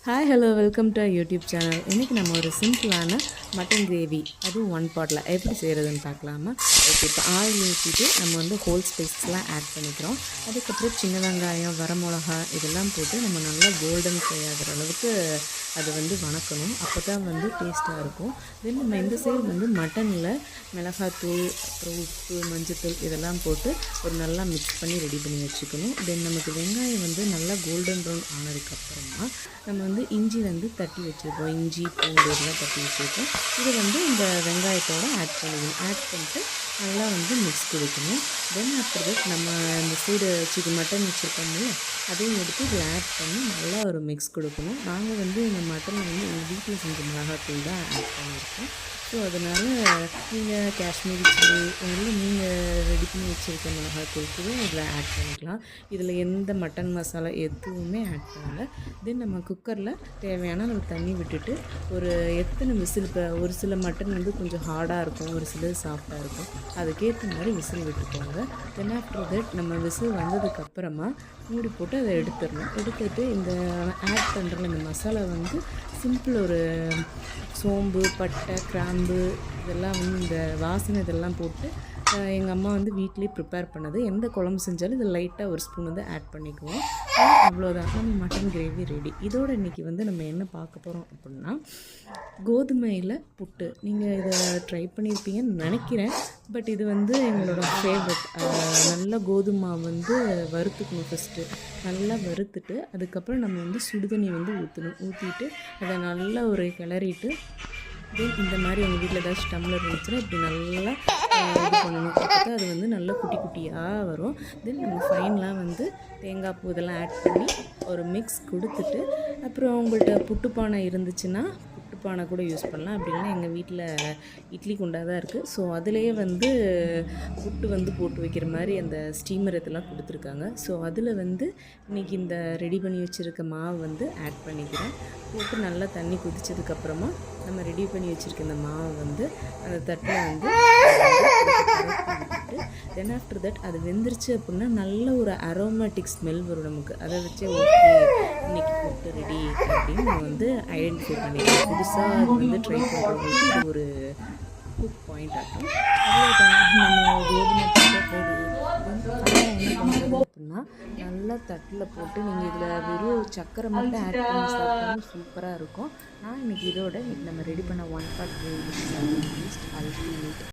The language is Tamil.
Hi hello welcome to YouTube channel. இன்றைக்கி நம்ம ஒரு சிம்பிளான மட்டன் கிரேவி அதுவும் ஒன் பாட்டில் எப்படி செய்கிறதுன்னு பார்க்கலாமா? ஓகே, இப்போ ஆயில் ஊற்றிட்டு நம்ம வந்து ஹோல் ஸ்பைசஸ்லாம் ஆட் பண்ணிக்கிறோம். அதுக்கப்புறம் சின்ன வெங்காயம், வரமிளகா இதெல்லாம் போட்டு நம்ம நல்லா கோல்டன் ஃப்ரை ஆகிற அளவுக்கு அதை வந்து வணக்கணும். அப்போ தான் வந்து டேஸ்ட்டாக இருக்கும். தென் நம்ம இந்த சைடு வந்து மட்டனில் மிளகாத்தூள், அப்புறம் உப்பு, மஞ்சத்தூள் இதெல்லாம் போட்டு ஒரு நல்லா மிக்ஸ் பண்ணி ரெடி பண்ணி வச்சுக்கணும். தென் நமக்கு வெங்காயம் வந்து நல்லா கோல்டன் ப்ரௌன் ஆனதுக்கப்புறமா நம்ம வந்து இஞ்சி வந்து தட்டி வச்சுருக்கோம். இஞ்சி, பூண்டு இதெல்லாம் தட்டி வச்சுருக்கோம். இதை வந்து இந்த வெங்காயத்தோடு ஆட் பண்ணிட்டு நல்லா வந்து மிக்ஸ் கொடுக்கணும். தென் அப்புறம் நம்ம இந்த சைடு மட்டன் வச்சுருக்கோம்ல அதையும் எடுத்து இதில் ஆட் பண்ணி நல்லா ஒரு மிக்ஸ் கொடுக்கணும். நாங்கள் வந்து இந்த மட்டன் வந்து எங்கள் வீட்டில் செஞ்ச மிளகாத்தூள் தான் ஆட் பண்ணியிருக்கோம். ஸோ அதனால் நீங்கள் காஷ்மீரி சில்லி இல்லை நீங்கள் ரெடி பண்ணி வச்சுருக்க மிளகாத்தூள் கூட இதில் ஆட் பண்ணிக்கலாம். இதில் எந்த மட்டன் மசாலா எதுவுமே ஆட் பண்ணலை. தென் நம்ம குக்கரில் தேவையான நம்ம தண்ணி விட்டுட்டு ஒரு எத்தனை விசில், இப்போ ஒரு சில மட்டன் வந்து கொஞ்சம் ஹார்டாக இருக்கும், ஒரு சிலது சாஃப்டாக இருக்கும், அதுக்கேற்ற மாதிரி விசில் விட்டுக்கோங்க. தென் ஆஃப்டர் தட் நம்ம விசில் வந்ததுக்கப்புறமா மூடி போட்டு அதை எடுத்துட்டு இந்த ஆட் பண்ணுற இந்த மசாலா வந்து சிம்பிள் ஒரு சோம்பு, பட்டை, கிராம்பு இதெல்லாம் வந்து இந்த வாசனை இதெல்லாம் போட்டு எங்கள் அம்மா வந்து வீட்லேயே ப்ரிப்பேர் பண்ணது. எந்த குழம்பு செஞ்சாலும் இதில் லைட்டாக ஒரு ஸ்பூன் வந்து ஆட் பண்ணிக்குவோம். அவ்வளோதான், நம்ம மட்டன் கிரேவி ரெடி. இதோட இன்றைக்கி வந்து நம்ம என்ன பார்க்க போகிறோம் அப்படின்னா கோதுமையில் புட்டு. நீங்கள் இதை ட்ரை பண்ணியிருப்பீங்கன்னு நினைக்கிறேன். பட் இது வந்து எங்களோட ஃபேவரட். நல்லா கோதுமை வந்து வறுத்துக்கணும். ஃபஸ்ட்டு நல்லா வறுத்துட்டு அதுக்கப்புறம் நம்ம வந்து சுடுதண்ணி வந்து ஊற்றிட்டு அதை நல்லா ஒரு கிளறிட்டு தென் இந்த மாதிரி உங்கள் வீட்டில் ஏதாச்சும் டம்ளர் இருந்துச்சுன்னா இப்படி நல்லா இது பண்ணணும். அப்போ தான் அது வந்து நல்லா குட்டி குட்டியாக வரும். தென் நம்ம ஃபைனலாக வந்து தேங்காய் பூ இதெல்லாம் ஆட் பண்ணி ஒரு மிக்ஸ் கொடுத்துட்டு அப்புறம் உங்கள்கிட்ட புட்டுப்பானை இருந்துச்சுன்னா புட்டுப்பானை கூட யூஸ் பண்ணலாம். அப்படின்னா எங்கள் வீட்டில் இட்லி குண்டா தான் இருக்குது. ஸோ அதிலேயே வந்து புட்டு வந்து போட்டு வைக்கிற மாதிரி அந்த ஸ்டீமர் இதெல்லாம் கொடுத்துருக்காங்க. ஸோ அதில் வந்து இன்றைக்கி இந்த ரெடி பண்ணி வச்சுருக்க மாவு வந்து ஆட் பண்ணிக்கிறேன். போட்டு நல்லா தண்ணி கொதிச்சதுக்கப்புறமா நம்ம ரெடி பண்ணி வச்சுருக்க இந்த மாவை வந்து அந்த தட்டில் வந்து தென் ஆஃப்டர் தட் அது வெந்துருச்சு அப்படின்னா நல்ல ஒரு அரோமேட்டிக் ஸ்மெல் வரும் நமக்கு. அதை வச்சே ஓகே இன்றைக்கி போட்டு ரெடி அப்படின்னு நம்ம வந்து ஐடென்டிஃபை பண்ணிக்கலாம். புதுசாக அது வந்து ட்ரை பண்ணுறவங்களுக்கு இது ஒரு குக் பாயிண்ட் ஆகும். அவ்வளோதான், நம்ம கோதுமை என்ன பண்ணுறது அப்படின்னா நல்லா தட்டில் போட்டு நீங்கள் இதில் வெறும் சக்கரை மட்டும் ஆட் பண்ணி சாப்பிட்டாலும் சூப்பராக இருக்கும். நான் இன்றைக்கி இதோட நம்ம ரெடி பண்ண ஒன் பாட் கிரேவி அல்டிமேட்.